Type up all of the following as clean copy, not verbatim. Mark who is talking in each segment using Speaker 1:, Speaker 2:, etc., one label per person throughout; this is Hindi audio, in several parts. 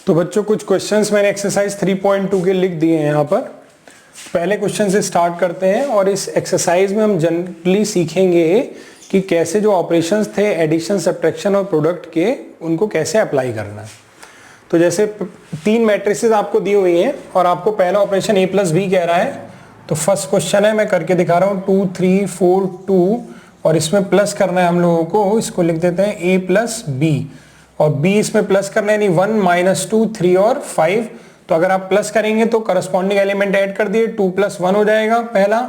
Speaker 1: तो बच्चों कुछ क्वेश्चंस मैंने एक्सरसाइज 3.2 के लिख दिए हैं यहाँ पर। पहले क्वेश्चन से स्टार्ट करते हैं और इस एक्सरसाइज में हम जनरली सीखेंगे कि कैसे जो ऑपरेशंस थे एडिशन, सब्ट्रैक्शन और प्रोडक्ट के, उनको कैसे अप्लाई करना है। तो जैसे तीन मैट्रिसेस आपको दी हुई हैं और आपको पहला ऑपरेशन a प्लस बी कह रहा है। तो फर्स्ट क्वेश्चन है, मैं करके दिखा रहा हूँ 2 3 4 2 और इसमें प्लस करना है हम लोगों को। इसको लिख देते हैं a प्लस बी और b इसमें प्लस करना है, यानी 1 माइनस 2 3 और 5। तो अगर आप प्लस करेंगे तो करस्पॉन्डिंग एलिमेंट ऐड कर दिए, 2 प्लस 1 हो जाएगा पहला।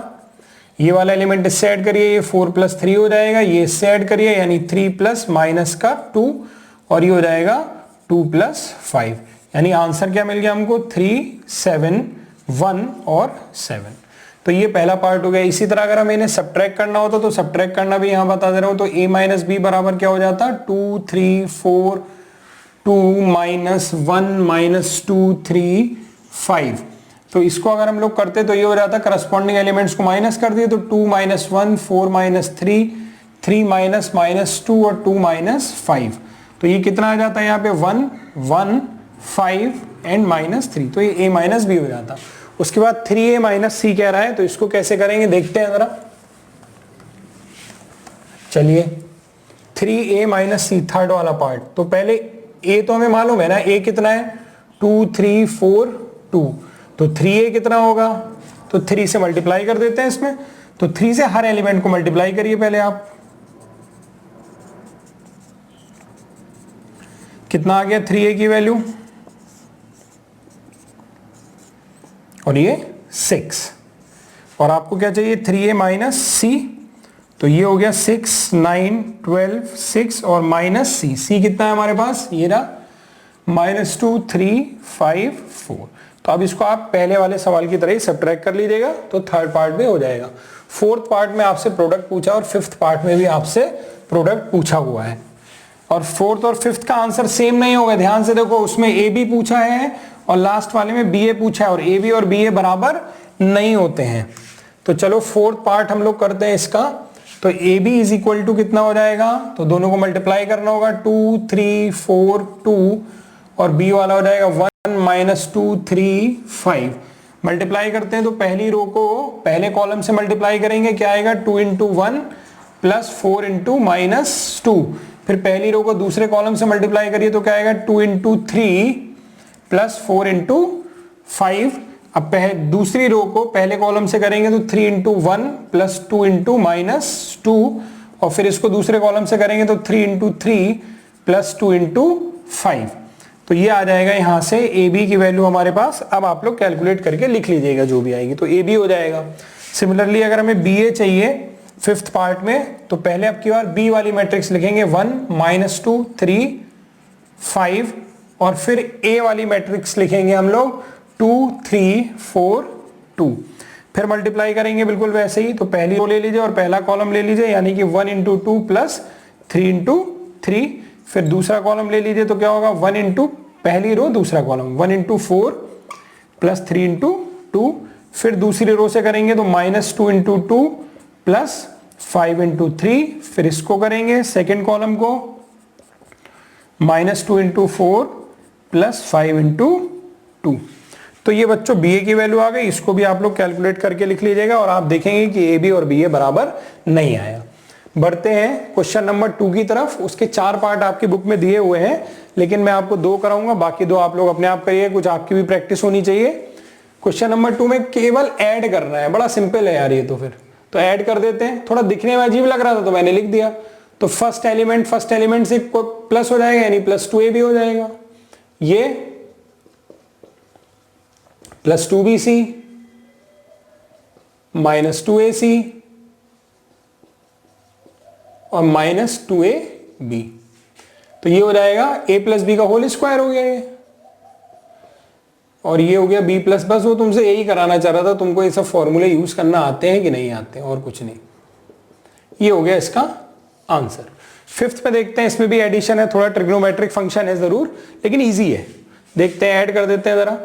Speaker 1: ये वाला एलिमेंट इससे ऐड करिए, ये 4 प्लस 3 हो जाएगा। ये इससे ऐड करिए, यानी 3 प्लस माइनस का 2 और ये हो जाएगा 2 प्लस 5। यानी आंसर क्या मिल गया हमको, 3 7 1 और 7। तो ये पहला पार्ट हो गया। इसी तरह अगर हमें इन्हें सब्ट्रैक्ट करना होता तो सब्ट्रैक्ट करना भी यहाँ बता दे रहा हूँ। तो a माइनस बी बराबर क्या हो जाता, 2 3 4 2 माइनस 1 माइनस 2 3 5। तो इसको अगर हम लोग करते तो ये हो जाता, करस्पॉन्डिंग एलिमेंट्स को माइनस कर दिए तो 2 माइनस 1 4 माइनस 3 3 माइनस माइनस 2 और 2 माइनस 5। तो ये कितना आ जाता है यहाँ पे 1 1 5 एंड माइनस 3। तो ये a माइनस बी हो जाता। उसके बाद 3a माइनस सी कह रहा है, तो इसको कैसे करेंगे देखते हैं जरा। चलिए 3a माइनस सी थर्ड वाला पार्ट। तो पहले a तो हमें मालूम है ना, a कितना है 2 3 4 2। तो 3a कितना होगा, तो 3 से मल्टीप्लाई कर देते हैं इसमें। तो 3 से हर एलिमेंट को मल्टीप्लाई करिए पहले आप। कितना आ गया 3a की वैल्यू, और ये 6। और आपको क्या चाहिए 3a माइनस सी। तो ये हो गया 6 9 12 6 और माइनस सी। सी कितना है हमारे पास, ये रहा -2 3 5 4। तो अब इसको आप पहले वाले सवाल की तरह ही सब्ट्रैक्ट कर लीजिएगा, तो थर्ड पार्ट में हो जाएगा। फोर्थ पार्ट में आपसे प्रोडक्ट पूछा और फिफ्थ पार्ट में भी आपसे प्रोडक्ट पूछा हुआ है। और फोर्थ और फिफ्थ का आंसर सेम नहीं होगा, ध्यान से देखो। उसमें ए बी पूछा है और लास्ट वाले में बी ए पूछा है, और ए बी और बी ए बराबर नहीं होते हैं। तो चलो फोर्थ पार्ट हम लोग करते हैं इसका। तो A B is equal to कितना हो जाएगा, तो दोनों को मल्टीप्लाई करना होगा 2 3 4 2 और बी वाला हो जाएगा 1 माइनस 2 3 5। मल्टीप्लाई करते हैं तो पहली रो को पहले कॉलम से मल्टीप्लाई करेंगे, क्या आएगा 2 इंटू 1 प्लस 4 इंटू माइनस 2। फिर पहली रो को दूसरे कॉलम से मल्टीप्लाई करिए तो क्या आएगा 2 इंटू 3 प्लस 4 इंटू 5। अब दूसरी रो को पहले कॉलम से करेंगे तो 3 इंटू 1 प्लस 2 इंटू माइनस 2 और फिर इसको दूसरे कॉलम से करेंगे तो 3 इंटू 3 प्लस 2 इंटू 5। तो ये आ जाएगा यहाँ से ए बी की वैल्यू हमारे पास। अब आप लोग कैलकुलेट करके लिख लीजिएगा जो भी आएगी, तो ए बी हो जाएगा। सिमिलरली अगर हमें बी ए चाहिए फिफ्थ पार्ट में, तो पहले अब की बार बी वाली मैट्रिक्स लिखेंगे 1 माइनस 2 3 5 और फिर ए वाली मैट्रिक्स लिखेंगे हम लोग 2 3 4 2। फिर मल्टीप्लाई करेंगे बिल्कुल वैसे ही। तो पहली रो ले लीजिए और पहला कॉलम ले लीजिए, यानी कि 1 इंटू 2 प्लस 3 इंटू 3। फिर दूसरा कॉलम ले लीजिए तो क्या होगा 1 इंटू पहली रो दूसरा कॉलम 1 इंटू 4 प्लस 3 इंटू 2। फिर दूसरी रो से करेंगे तो -2 इंटू 2 प्लस 5 इंटू 3। फिर इसको करेंगे सेकेंड कॉलम को -2 इंटू 4 प्लस 5 इंटू 2। तो ये बच्चों बी ए की वैल्यू आ गई। इसको भी आप लोग कैलकुलेट करके लिख लीजिएगा और आप देखेंगे कि ए बी और बी ए बराबर नहीं आया। बढ़ते हैं क्वेश्चन नंबर 2 की तरफ। उसके 4 पार्ट आपकी बुक में दिए हुए हैं, लेकिन मैं आपको 2 कराऊंगा, बाकी 2 आप लोग अपने आप करिए, कुछ आपकी भी प्रैक्टिस होनी चाहिए। क्वेश्चन नंबर 2 में केवल ऐड करना है, बड़ा सिंपल है यार ये। तो फिर तो ऐड कर देते हैं। थोड़ा दिखने में अजीब लग रहा था तो मैंने लिख दिया। तो फर्स्ट एलिमेंट से प्लस हो जाएगा, यानी प्लस 2a भी हो जाएगा। ये प्लस 2bc माइनस 2ac और माइनस 2ab। तो ये हो जाएगा a प्लस बी का होल स्क्वायर हो गया ये, और ये हो गया b प्लस। बस वो तुमसे यही कराना चाह रहा था, तुमको ये सब फॉर्मूले यूज करना आते हैं कि नहीं आते हैं, और कुछ नहीं। ये हो गया इसका आंसर। फिफ्थ पे देखते हैं, इसमें भी एडिशन है, थोड़ा ट्रिग्नोमेट्रिक फंक्शन है जरूर, लेकिन इजी है। देखते हैं, ऐड कर देते हैं जरा।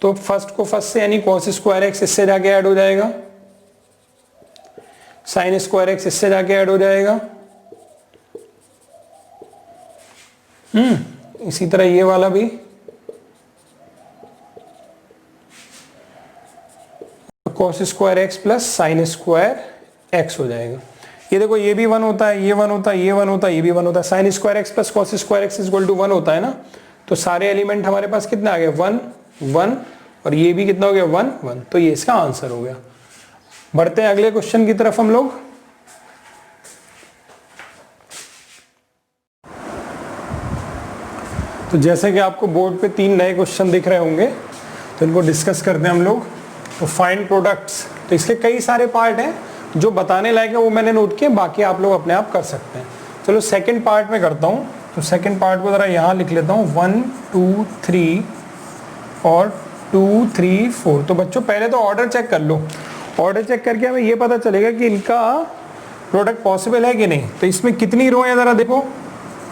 Speaker 1: तो फर्स्ट को फर्स्ट से, यानी cos स्क्वायर एक्स इससे जाके ऐड हो जाएगा, sin स्क्वायर एक्स इससे जाके ऐड हो जाएगा। इसी तरह ये वाला भी cos square X plus sign square x हो जाएगा। ये देखो ये भी 1 होता है, ये 1 होता है, ये 1 होता है, ये भी 1 होता है। Sine square X plus cos square X equal to 1 होता है ना, तो सारे एलिमेंट हमारे पास कितने आ गए 1 1, और ये भी कितना हो गया 1 1, तो ये इसका आंसर हो गया। बढ़ते हैं अगले क्वेश्चन की तरफ हम लोग। तो जैसे कि आपको बोर्ड पे 3 नए क्वेश्चन दिख रहे होंगे, तो इनको डिस्कस करते हैं हम लोग। तो फाइंड प्रोडक्ट्स, तो इसके कई सारे पार्ट हैं, जो बताने लायक है वो मैंने नोट किए, बाकी आप लोग अपने आप कर सकते हैं। चलो सेकंड पार्ट में करता हूँ। तो सेकंड पार्ट को ज़रा यहाँ लिख लेता हूँ 1 2 3 और 2 3 4। तो बच्चों पहले तो ऑर्डर चेक कर लो। ऑर्डर चेक करके हमें ये पता चलेगा कि इनका प्रोडक्ट पॉसिबल है कि नहीं। तो इसमें कितनी रो है ज़रा देखो,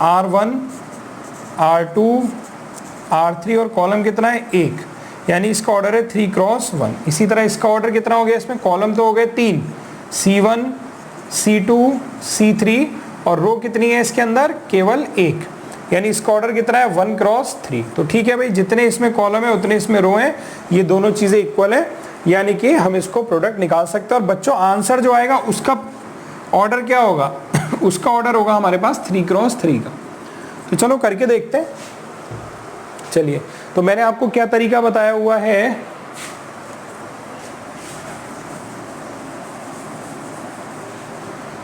Speaker 1: R1 R2 R3 और कॉलम कितना है 1, यानी इसका ऑर्डर है 3 क्रॉस 1। इसी तरह इसका ऑर्डर कितना हो गया, इसमें कॉलम तो हो गए 3, C1 C2 C3, और रो कितनी है इसके अंदर, केवल 1, यानी इसका ऑर्डर कितना है 1 क्रॉस 3। तो ठीक है भाई, जितने इसमें कॉलम है उतने इसमें रो हैं, ये दोनों चीज़ें इक्वल है, यानी कि हम इसको प्रोडक्ट निकाल सकते हैं। और बच्चों आंसर जो आएगा उसका ऑर्डर क्या होगा उसका ऑर्डर होगा हमारे पास 3 क्रॉस 3 का। तो चलो करके देखते हैं। चलिए, तो मैंने आपको क्या तरीका बताया हुआ है,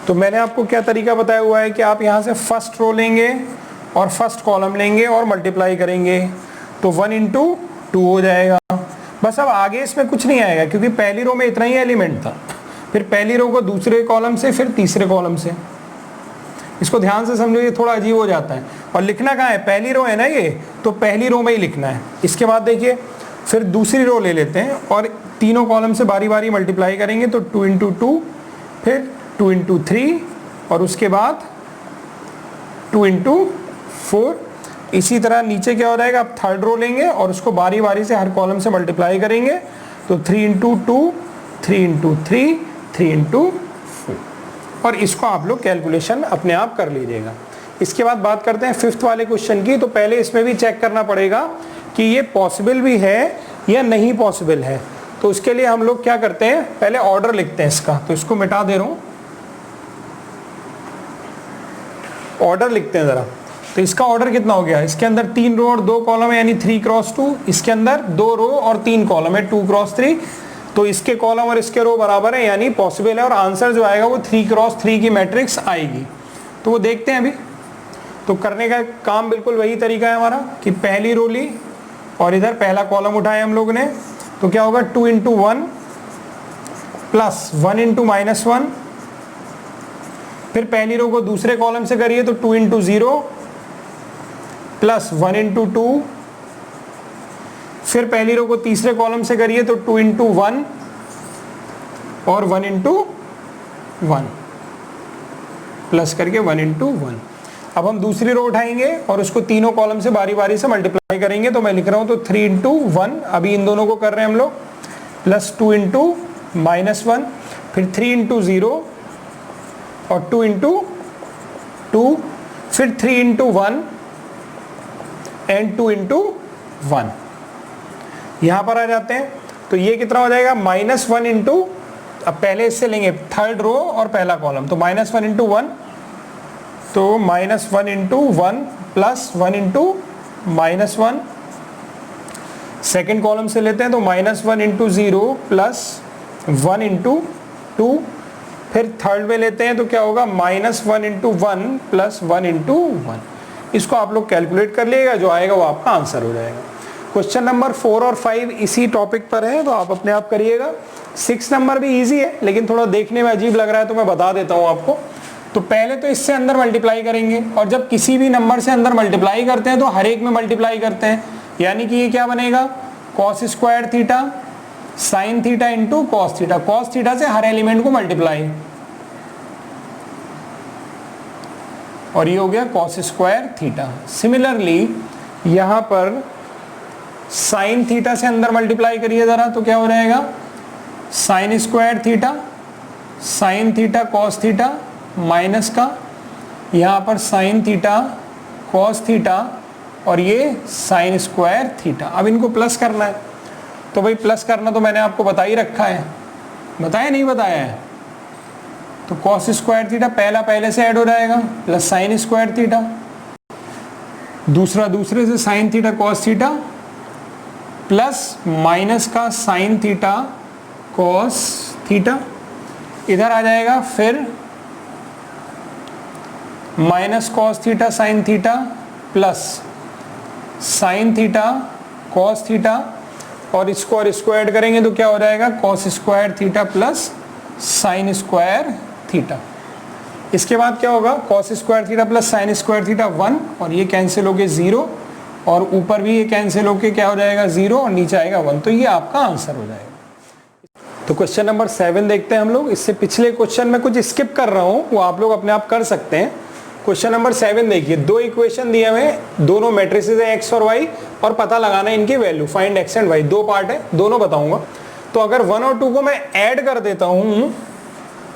Speaker 1: तो मैंने आपको क्या तरीका बताया हुआ है कि आप यहां से फर्स्ट रो लेंगे और फर्स्ट कॉलम लेंगे और मल्टीप्लाई करेंगे, तो 1 इंटू 2 हो जाएगा। बस अब आगे इसमें कुछ नहीं आएगा, क्योंकि पहली रो में इतना ही एलिमेंट था। फिर पहली रो को दूसरे कॉलम से, फिर तीसरे कॉलम से। इसको ध्यान से समझो, ये थोड़ा अजीब हो जाता है। और लिखना कहाँ है, पहली रो है ना ये, तो पहली रो में ही लिखना है। इसके बाद देखिए फिर दूसरी रो ले लेते हैं और तीनों कॉलम से बारी बारी मल्टीप्लाई करेंगे, तो 2 इंटू 2, फिर 2 इंटू 3, और उसके बाद 2 इंटू 4। इसी तरह नीचे क्या हो जाएगा, अब थर्ड रो लेंगे और उसको बारी बारी से हर कॉलम से मल्टीप्लाई करेंगे, तो 3 इंटू 2, 3 इंटू 3, 3 इंटू 4, और इसको आप लोग कैलकुलेशन अपने आप कर लीजिएगा। इसके बाद बात करते हैं फिफ्थ वाले क्वेश्चन की। तो पहले इसमें भी चेक करना पड़ेगा कि ये पॉसिबल भी है या नहीं पॉसिबल है। तो उसके लिए हम लोग क्या करते हैं, पहले ऑर्डर लिखते हैं इसका। तो इसको मिटा दे रहा हूं, ऑर्डर लिखते हैं जरा। तो इसका ऑर्डर कितना हो गया, इसके अंदर 3 रो और 2 कॉलम है, यानी 3 क्रॉस 2। इसके अंदर 2 रो और 3 कॉलम है, 2 क्रॉस 3। तो इसके कॉलम और इसके रो बराबर है, यानी पॉसिबल है, और आंसर जो आएगा वो 3 क्रॉस 3 की मैट्रिक्स आएगी। तो वो देखते हैं अभी। तो करने का काम बिल्कुल वही तरीका है हमारा कि पहली रो ली और इधर पहला कॉलम उठाया हम लोग ने, तो क्या होगा 2 इंटू 1 प्लस 1 इंटू माइनस 1। फिर पहली रो को दूसरे कॉलम से करिए, तो 2 इंटू 0 प्लस 1 इंटू 2। फिर पहली रो को तीसरे कॉलम से करिए, तो 2 इंटू 1 और 1 इंटू 1 प्लस करके 1 इंटू 1। अब हम दूसरी रो उठाएंगे और उसको तीनों कॉलम से बारी बारी से मल्टीप्लाई करेंगे। तो मैं लिख रहा हूं, तो 3 इंटू 1, अभी इन दोनों को कर रहे हैं हम लोग, प्लस 2 इंटू माइनस 1, फिर 3 इंटू 0 और 2 इंटू 2, फिर 3 इंटू 1 एंड 2 इंटू 1। यहां पर आ जाते हैं, तो ये कितना हो जाएगा, माइनस 1 इंटू, अब पहले इससे लेंगे थर्ड रो और पहला कॉलम, तो माइनस 1 इंटू 1, तो minus 1 into 1 plus 1 into minus 1। Second column से लेते हैं, तो माइनस 1 इंटू 0 प्लस 1 इंटू 2। फिर थर्ड में लेते हैं, तो क्या होगा, माइनस 1 इंटू 1 प्लस 1 इंटू 1। इसको आप लोग कैलकुलेट कर लिएगा, जो आएगा वो आपका आंसर हो जाएगा। क्वेश्चन नंबर 4 और 5 इसी टॉपिक पर है, तो आप अपने आप करिएगा। 6 नंबर भी इजी है, लेकिन थोड़ा देखने में अजीब लग रहा है, तो मैं बता देता हूँ आपको। तो पहले तो इससे अंदर मल्टीप्लाई करेंगे, और जब किसी भी नंबर से अंदर मल्टीप्लाई करते हैं तो हर एक में मल्टीप्लाई करते हैं, यानी कि ये क्या बनेगा, cos square theta sine theta into cos theta. Cos theta से हर एलिमेंट को मल्टीप्लाई, और ये हो गया कॉस स्क्वायर थीटा। सिमिलरली यहां पर साइन थीटा से अंदर मल्टीप्लाई करिए जरा, तो क्या हो जाएगा, sine square theta sine theta cos theta minus का, यहाँ पर साइन थीटा कॉस थीटा, और ये साइन स्क्वायर थीटा। अब इनको प्लस करना है, तो भाई प्लस करना तो मैंने आपको बता ही रखा है, बताया नहीं बताया है? तो कॉस स्क्वायर थीटा पहला पहले से ऐड हो जाएगा प्लस साइन स्क्वायर थीटा, दूसरा दूसरे से sine theta cos theta plus minus का साइन थीटा कॉस थीटा, इधर आ जाएगा फिर minus cos theta sine theta plus sine theta cos theta, और इसको और इसको ऐड करेंगे तो क्या हो जाएगा cos square theta plus sine square theta. इसके बाद क्या होगा cos square theta plus sine square theta 1, और ये कैंसिल होके 0, और ऊपर भी ये कैंसिल होके क्या हो जाएगा 0, और नीचे आएगा 1। तो ये आपका आंसर हो जाएगा। तो क्वेश्चन नंबर 7 देखते हैं हम लोग। इससे पिछले क्वेश्चन में कुछ स्किप कर रहा हूँ, वो आप लोग अपने आप कर सकते हैं। क्वेश्चन नंबर 7 देखिए, दो इक्वेशन दिए हुए, दोनों मैट्रिसेस है x और y, और पता लगाना है इनकी value, find x and y। दो पार्ट है, दोनों बताऊंगा। तो अगर 1 और 2 को मैं ऐड कर देता हूं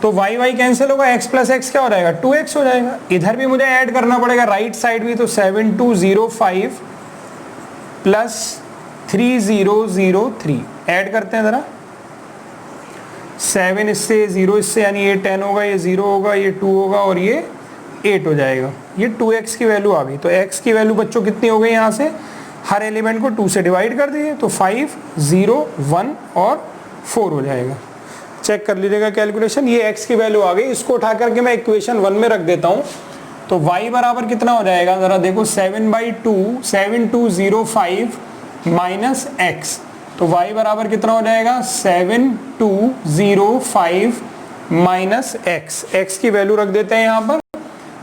Speaker 1: तो y कैंसिल होगा, x प्लस x क्या हो जाएगा 2x हो जाएगा। इधर भी मुझे ऐड करना पड़ेगा राइट साइड भी, तो 7205 प्लस 3003 ऐड करते हैं जरा। 7 इससे 0 इससे, यानी ये 10 होगा, ये 0 होगा, ये 2 होगा, और ये 8 हो जाएगा। ये 2x की वैल्यू आ गई। तो x की वैल्यू बच्चों कितनी हो गई, यहाँ से हर एलिमेंट को 2 से डिवाइड कर दिए, तो 5, 0, 1 और 4 हो जाएगा। चेक कर लीजिएगा कैलकुलेशन, ये x की वैल्यू आ गई। इसको उठा करके मैं इक्वेशन 1 में रख देता हूँ। तो y बराबर कितना हो जाएगा, जरा देखो, 7/2 7205 माइनस x। तो y बराबर कितना हो जाएगा 7205 माइनस x। x की वैल्यू रख देते हैं यहाँ पर,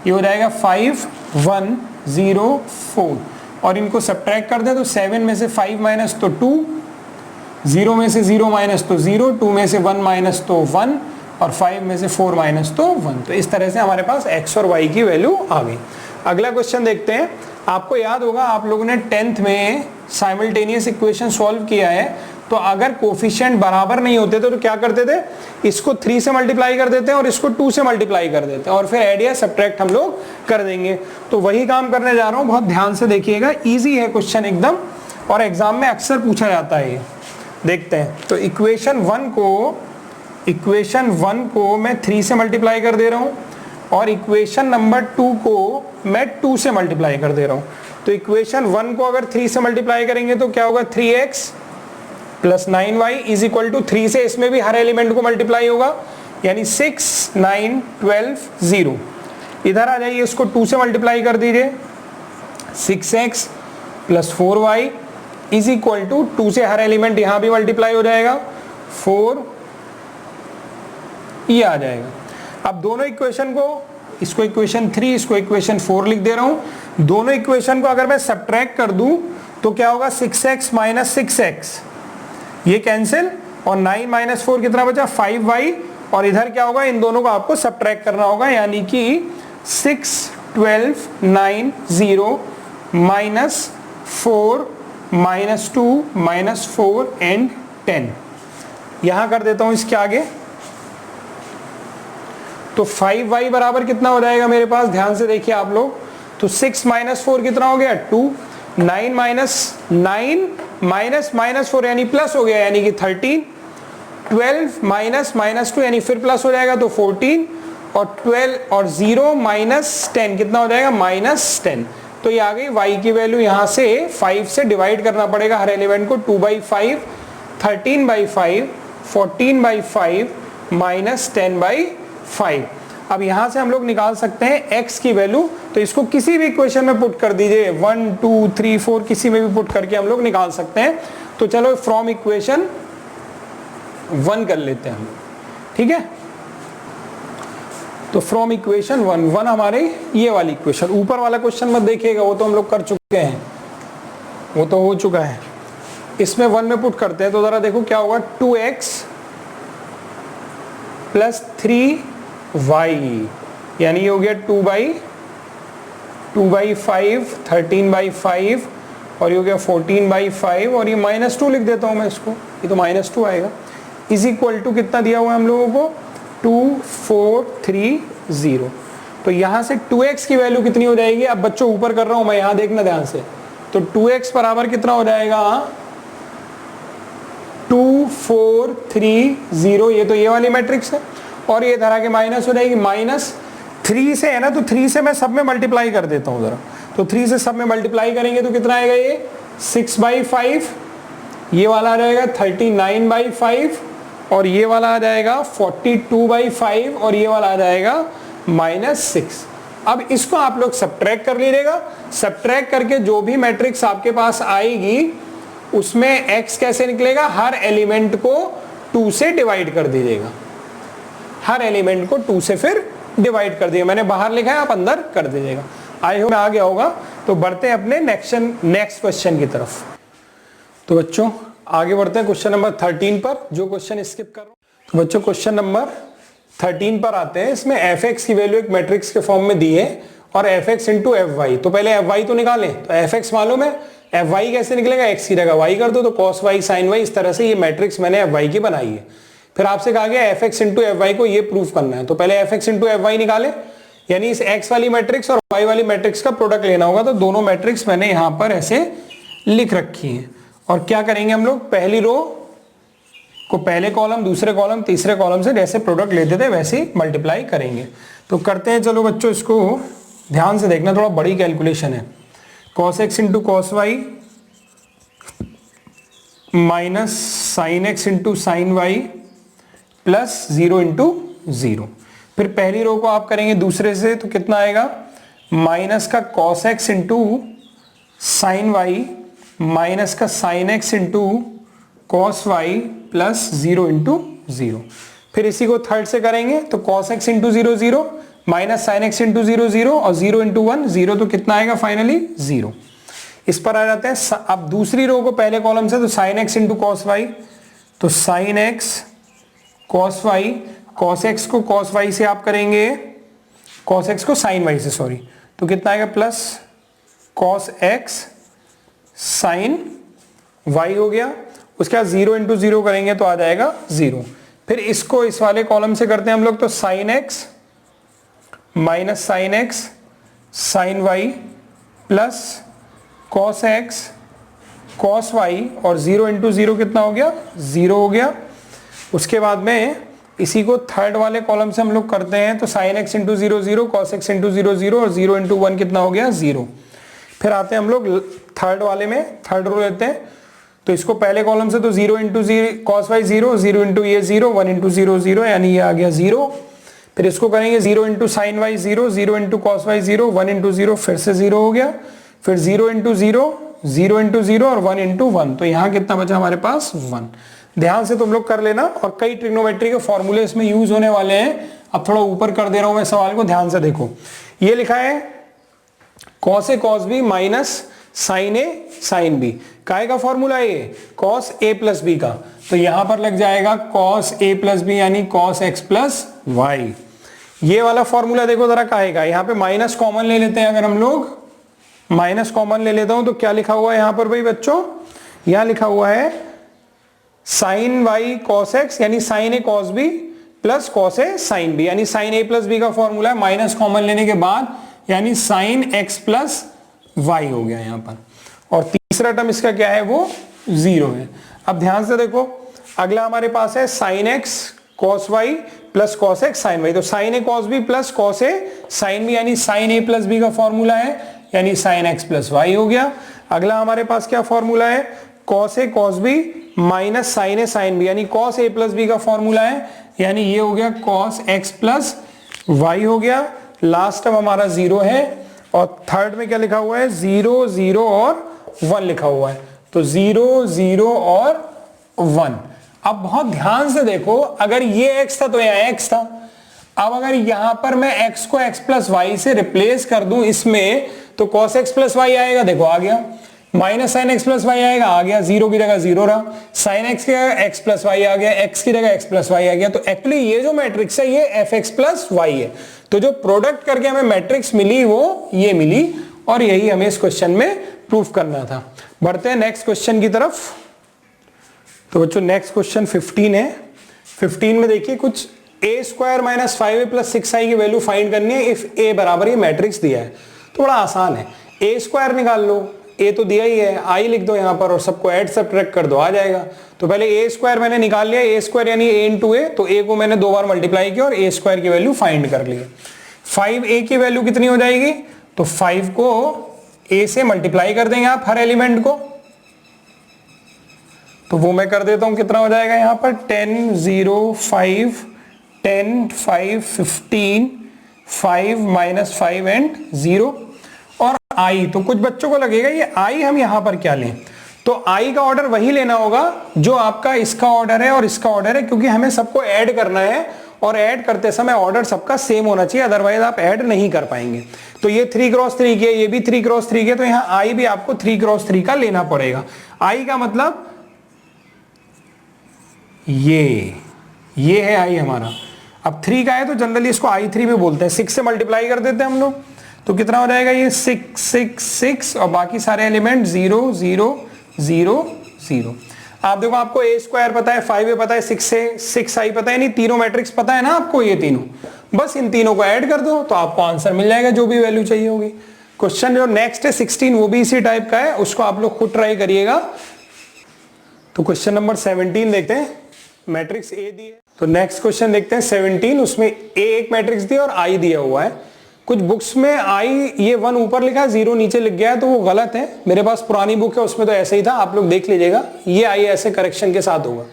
Speaker 1: ये हो जाएगा 5104, और इनको सब्ट्रैक्ट कर दे तो 7 में से 5 माइनस तो 2, 0 में से 0 माइनस तो 0, 2 में से 1 माइनस तो 1, और 5 में से 4 माइनस तो 1। तो इस तरह से हमारे पास x और y की वैल्यू आ गई। अगला क्वेश्चन देखते हैं। आपको याद होगा आप लोगों ने 10th में साइमल्टेनियस इक्वेशन सॉल्व किया है, तो अगर कोफिशिएंट बराबर नहीं होते तो क्या करते थे, इसको 3 से मल्टीप्लाई कर देते हैं और इसको 2 से मल्टीप्लाई कर देते हैं, और फिर ऐड या सब्ट्रैक्ट हम लोग कर देंगे। तो वही काम करने जा रहा हूं, बहुत ध्यान से देखिएगा, इजी है क्वेश्चन एकदम, और एग्जाम में अक्सर पूछा जाता है ये। देखते हैं। तो इक्वेशन 1 को मैं 3 से मल्टीप्लाई कर दे रहा हूं, और इक्वेशन नंबर 2 को मैं 2 से मल्टीप्लाई कर दे रहा हूं। तो इक्वेशन 1 को अगर 3 से मल्टीप्लाई करेंगे तो क्या होगा 3x plus 9y is equal to 3 से इसमें भी हर एलिमेंट को मल्टीप्लाई होगा, यानी 6, 9, 12, 0। इधर आ जाइए, इसको 2 से मल्टीप्लाई कर दीजिए, 6x plus 4y is equal to 2 से हर एलिमेंट यहां भी मल्टीप्लाई हो जाएगा, 4, ये आ जाएगा। अब दोनों इक्वेशन को, इसको इक्वेशन 3, इसको इक्वेशन 4 लिख दे रहा हूं। दोनों इक्वेशन को अगर मैं सब्ट्रैक्ट कर दूं तो क्या होगा 6x माइनस 6x, ये कैंसिल, और 9 माइनस 4 कितना बचा 5y, और इधर क्या होगा इन दोनों को आपको सब्ट्रैक्ट करना होगा, यानी कि 6, 12, 9, 0 माइनस 4 माइनस 2 माइनस 4 एंड 10। यहां कर देता हूं इसके आगे। तो 5y बराबर कितना हो जाएगा मेरे पास, ध्यान से देखिए आप लोग। तो 6 माइनस 4 कितना हो गया 2, 9 माइनस 9 माइनस माइनस 4 यानी प्लस हो गया, यानी कि 13, 12 माइनस माइनस 2 यानी फिर प्लस हो जाएगा तो 14, और 12 और 0 माइनस 10 कितना हो जाएगा माइनस 10। तो ये आ गई y की वैल्यू। यहाँ से 5 से डिवाइड करना पड़ेगा हर एलिमेंट को, 2/5, 13/5, 14/5 माइनस 10/5। अब यहां से हम लोग निकाल सकते हैं x की वैल्यू। तो इसको किसी भी इक्वेशन में पुट कर दीजिए, 1, 2, 3, 4 किसी में भी पुट करके हम लोग निकाल सकते हैं। तो चलो फ्रॉम इक्वेशन 1 कर लेते हैं हम, ठीक है। तो फ्रॉम इक्वेशन 1 हमारे ये वाली इक्वेशन, ऊपर वाला क्वेश्चन मत देखिएगा, वो तो हम लोग कर चुके हैं, वो तो हो चुका है। इसमें 1 में पुट करते हैं तो जरा देखो क्या होगा, 2x प्लस 3y, यानी ये हो गया 2/5, 13/5, और ये हो गया 14/5, और ये -2 लिख देता हूं मैं इसको, ये तो -2 आएगा, इज इक्वल टू कितना दिया हुआ है हम लोगों को 2430। तो यहां से 2x की वैल्यू कितनी हो जाएगी, अब बच्चों ऊपर कर रहा हूं मैं, यहां देखना ध्यान से। तो 2x बराबर कितना हो जाएगा 2 4 3 0, ये तो ये वाली मैट्रिक्स है, और ये धरा के माइनस हो जाएगी, -3 से है ना, तो 3 से मैं सब में मल्टीप्लाई कर देता हूँ जरा, तो 3 से सब में मल्टीप्लाई करेंगे तो कितना आएगा, ये 6/5, ये वाला आ जाएगा 39/5, और ये वाला आ जाएगा 42/5, और ये वाला आ जाएगा -6। अब इसको आप लोग सब्ट्रैक्ट कर लीजिएगा, सब्ट्रैक्ट करके जो भी मैट्रिक्स आपके पास आएगी उसमें x कैसे निकलेगा, हर एलिमेंट को 2 से डिवाइड कर दीजिएगा, हर एलिमेंट को 2 से फिर डिवाइड कर दिया, मैंने बाहर लिखा है, आप अंदर कर दीजिएगा। आई होप आ गया होगा। तो बढ़ते हैं अपने नेक्स्ट क्वेश्चन की तरफ। तो बच्चों आगे बढ़ते हैं क्वेश्चन नंबर 13 पर, जो क्वेश्चन स्किप कर रहा हूं। तो बच्चों क्वेश्चन नंबर 13 पर आते हैं। इसमें fx की वैल्यू एक मैट्रिक्स के फॉर्म में दी है और fx इंटू fy। तो पहले fy तो निकालें, तो fx मालूम है, fy कैसे निकलेगा, x की जगह y कर दो, तो cos y sin y, इस तरह से ये मैट्रिक्स मैंने fy की बनाई है। फिर आपसे कहा गया fx इंटू fy को ये प्रूफ करना है, तो पहले fx इंटू fy निकाले, यानी इस x वाली मैट्रिक्स और y वाली मैट्रिक्स का प्रोडक्ट लेना होगा। तो दोनों मैट्रिक्स मैंने यहां पर ऐसे लिख रखी है, और क्या करेंगे हम लोग, पहली रो को पहले कॉलम, दूसरे कॉलम, तीसरे कॉलम से जैसे प्रोडक्ट लेते थे वैसे ही मल्टीप्लाई करेंगे। तो करते हैं, चलो बच्चों इसको ध्यान से देखना, थोड़ा बड़ी कैलकुलेशन है। cos x into cos Y minus sine x into sine Y plus 0 into 0। फिर पहली रो को आप करेंगे दूसरे से, तो कितना आएगा, माइनस का cos x into sine y minus का sine x into cos Y plus 0 into 0। फिर इसी को थर्ड से करेंगे, तो cos x into 0 0 minus sine x into 0 0 और 0 इंटू 1 0, तो कितना आएगा फाइनली 0। इस पर आ जाते हैं अब दूसरी रो को पहले कॉलम से, तो sine x into cos y, तो sine x cos y, cos x को कॉस वाई से आप करेंगे, कॉस एक्स को साइन वाई से, सॉरी, तो कितना आएगा plus cos x sine y हो गया। उसके बाद 0 इंटू 0 करेंगे तो आ जाएगा 0। फिर इसको इस वाले कॉलम से करते हैं हम लोग, तो sine X minus sine X sine Y plus cos X cos Y, और 0 इंटू 0 कितना हो गया, 0 हो गया। उसके बाद में इसी को थर्ड वाले कॉलम से हम लोग करते हैं, तो sine x into 0 0 cos x into 0 0 और 0 इंटू 1 कितना हो गया, 0। फिर आते हैं हम लोग थर्ड वाले में, थर्ड रो लेते हैं, तो इसको पहले कॉलम से, तो 0 इंटू 0 कॉस वाई 0 0 इंटू ये 0 1 इंटू 0 0, यानी ये आ गया 0। फिर इसको करेंगे 0 into sine Y 0 0 into cos Y 0 1 into 0, फिर से 0 हो गया। फिर 0 इंटू 0 0 इंटू 0 और 1 इंटू 1, तो यहाँ कितना बचा हमारे पास 1। ध्यान से तुम लोग कर लेना, और कई ट्रिग्नोमेट्री के फॉर्मूले इसमें यूज होने वाले हैं। अब थोड़ा ऊपर कर दे रहा हूं मैं सवाल को, ध्यान से देखो। ये लिखा है cos A cos B minus sign A sine B, काय का फॉर्मूला है ये, कॉस ए प्लस बी का, तो यहां पर लग जाएगा कॉस ए प्लस बी यानी कॉस एक्स प्लस वाई। ये वाला फॉर्मूला देखो जरा काहे का, यहां पे माइनस कॉमन ले लेते हैं, अगर हम लोग माइनस कॉमन ले लेता हूं तो क्या लिखा हुआ है यहां पर भाई बच्चों, यहां लिखा हुआ है साइन वाई कॉस एक्स यानी sine A cos B plus cos A sine B, यानी साइन ए प्लस बी का फॉर्मूला है माइनस कॉमन लेने के बाद, यानी साइन एक्स प्लस वाई हो गया यहां पर। और तीसरा टर्म इसका क्या है, वो 0 है। अब ध्यान से देखो, अगला हमारे पास है sine x cos Y plus cos x sine Y, तो sine A cos B plus cos A sine B, यानी साइन ए प्लस बी का फॉर्मूला है, यानी साइन एक्स प्लस वाई हो गया। अगला हमारे पास क्या फॉर्मूला है, cos A cos B minus sign A sine B, यानी कॉस ए प्लस बी का फॉर्मूला है, यानी ये हो गया कॉस एक्स प्लस वाई हो गया। लास्ट टर्म हमारा 0 है, और थर्ड में क्या लिखा हुआ है, 0 0 और 1 लिखा हुआ है, तो 0 0 और 1। अब बहुत ध्यान से देखो, अगर ये x था तो यहाँ x था। अब अगर यहां पर मैं x को x प्लस वाई से रिप्लेस कर दूं इसमें, तो cos x प्लस वाई आएगा, देखो आ गया, minus sine X plus Y आएगा, आ गया, 0 की जगह 0 रहा, साइन एक्स की जगह x प्लस वाई आ गया, x की जगह x प्लस वाई आ गया। तो एक्चुअली ये जो मैट्रिक्स है ये एफ एक्स प्लस वाई है, तो जो प्रोडक्ट करके हमें मैट्रिक्स मिली वो ये मिली, और यही हमें इस क्वेश्चन में प्रूफ करना था। बढ़ते हैं नेक्स्ट क्वेश्चन की तरफ। तो बच्चों नेक्स्ट क्वेश्चन 15 है। 15 में देखिए कुछ ए square minus 5a plus 6i की वैल्यू फाइंड करनी है इफ ए बराबर ये मैट्रिक्स दिया है। तो बड़ा आसान है, ए स्क्वायर निकाल लो, ए तो दिया ही है, आई लिख दो यहाँ पर और सबको ऐड सब्ट्रैक्ट कर दो, आ जाएगा। तो पहले ए स्क्वायर मैंने निकाल लिया, ए स्क्वायर यानी ए इंटू ए, तो ए को मैंने 2 बार मल्टीप्लाई किया और ए स्क्वायर की वैल्यू फाइंड कर ली। 5a की वैल्यू कितनी हो जाएगी, तो 5 को a से मल्टीप्लाई कर देंगे आप हर एलिमेंट को, तो वो मैं कर देता हूं, कितना हो जाएगा यहाँ पर 10 0 5 10 5 15 5 माइनस 5 एंड 0 और i, तो कुछ बच्चों को लगेगा ये i हम यहां पर क्या लें, तो i का ऑर्डर वही लेना होगा जो आपका इसका ऑर्डर है और इसका ऑर्डर है, क्योंकि हमें सबको ऐड करना है और ऐड करते समय ऑर्डर सबका सेम होना चाहिए, अदरवाइज आप ऐड नहीं कर पाएंगे। तो ये 3x3 की है, ये भी 3x3 की है, तो यहाँ i भी आपको 3x3 का लेना पड़ेगा। i का मतलब ये है i हमारा। अब 3 का है तो जनरली इसको i3 भी बोलते हैं, 6 से मल्टीप्लाई कर देते हैं हम लोग, तो कितना हो जाएगा ये 6 6 6 और बाकी सारे एलिमेंट 0 0 0 0। आप देखो आपको a स्क्वायर पता है, 5a पता है, 6i पता है, नहीं तीनों मैट्रिक्स पता है ना आपको, ये तीनों, बस इन तीनों को ऐड कर दो तो आपको आंसर मिल जाएगा जो भी वैल्यू चाहिए होगी। क्वेश्चन जो नेक्स्ट है 16, वो भी इसी टाइप का है, उसको आप लोग खुद ट्राई करिएगा। तो क्वेश्चन नंबर 17 देखते हैं, मैट्रिक्स ए दी है, तो नेक्स्ट क्वेश्चन देखते हैं 17, उसमें a एक मैट्रिक्स दिया और i दिया हुआ है। कुछ बुक्स में i ये 1 ऊपर लिखा है, 0 नीचे लिख गया है, तो वो गलत है। मेरे पास पुरानी बुक है उसमें तो ऐसे ही था, आप लोग देख लीजिएगा, ये i ऐसे करेक्शन के साथ होगा।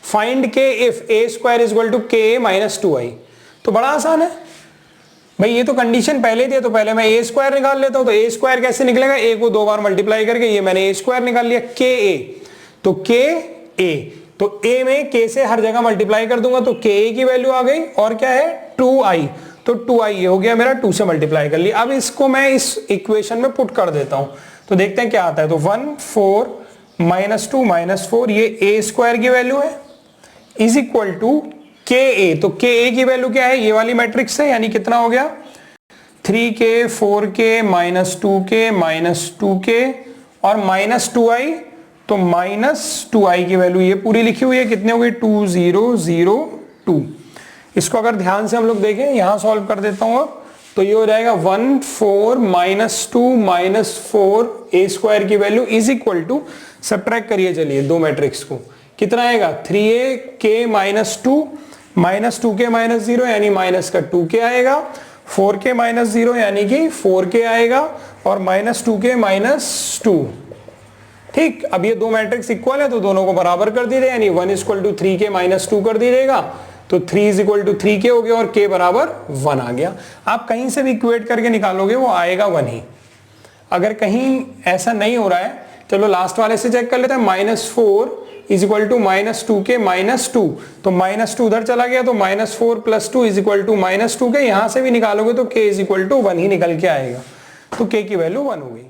Speaker 1: Find K if a square is equal to k minus 2i, तो बड़ा आसान है भाई, ये तो कंडीशन पहले थी, तो पहले मैं a स्क्वायर निकाल लेता हूं। तो a स्क्वायर कैसे निकलेगा, a को 2 बार मल्टीप्लाई करके, ये मैंने a स्क्वायर निकाल लिया, ka, तो ka, तो a में k से हर जगह मल्टीप्लाई कर दूंगा तो ka की वैल्यू आ गई, और क्या है 2i, तो 2i ये हो गया मेरा, 2 से मल्टीप्लाई कर लिया। अब इसको मैं इस इक्वेशन में पुट कर देता हूं, तो देखते हैं क्या आता है। तो 1 4 माइनस 2 माइनस 4, ये a स्क्वायर की वैल्यू है, इज इक्वल टू ka, तो ka की वैल्यू क्या है, ये वाली मैट्रिक्स है, यानी कितना हो गया 3k 4k minus 2k minus 2k और माइनस 2i, तो माइनस 2i की वैल्यू ये पूरी लिखी हुई है, कितने हो गई 2 0 0 2। इसको अगर ध्यान से हम लोग देखें, यहां सॉल्व कर देता हूं अब, तो ये हो जाएगा 1 4 माइनस 2 माइनस 4 a स्क्वायर की value is equal to, subtract करिए चलिए दो मैट्रिक्स को, कितना आएगा 3a k minus 2 minus 2k minus 0 यानी माइनस का 2k आएगा, 4k माइनस 0 यानी कि 4k आएगा, और माइनस 2k माइनस 2। ठीक, अब ये दो मैट्रिक्स इक्वल है तो दोनों को बराबर कर दीजिए, यानी 1 is equal to 3k minus 2 कर दीजिएगा, तो 3 इज इक्वल टू 3k हो गया और k बराबर 1 आ गया। आप कहीं से भी इक्वेट करके निकालोगे वो आएगा 1 ही। अगर कहीं ऐसा नहीं हो रहा है, चलो लास्ट वाले से चेक कर लेते हैं, minus 4 is equal to minus 2k minus 2, तो माइनस 2 उधर चला गया, तो minus 4 plus 2 is equal to minus 2k, यहां से भी निकालोगे तो k इज इक्वल टू 1 ही निकल के आएगा, तो k की वैल्यू 1 हो गई।